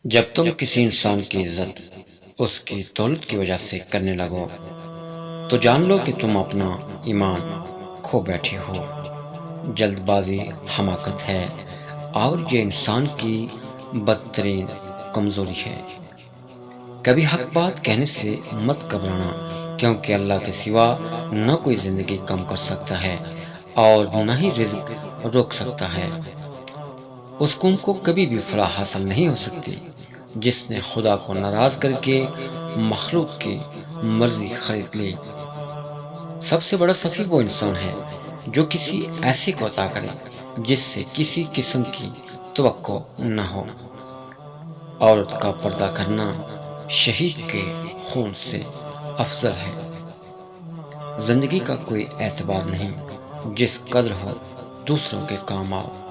جب تم کسی انسان کی عزت اس کی دولت کی وجہ سے کرنے لگو تو جان لو کہ تم اپنا ایمان کھو بیٹھے ہو۔ جلد بازی حماقت ہے اور یہ انسان کی بدترین کمزوری ہے۔ کبھی حق بات کہنے سے مت گھبرانا، کیونکہ اللہ کے سوا نہ کوئی زندگی کم کر سکتا ہے اور نہ ہی رزق روک سکتا ہے۔ اس قوم کو کبھی بھی فلاح حاصل نہیں ہو سکتی جس نے خدا کو ناراض کر کے مخلوق کی مرضی خرید لی۔ سب سے بڑا سخی وہ انسان ہے جو کسی ایسے کو عطا کرے جس سے کسی قسم کی توقع نہ ہو۔ عورت کا پردہ کرنا شہید کے خون سے افضل ہے۔ زندگی کا کوئی اعتبار نہیں، جس قدر ہو دوسروں کے کام آؤ۔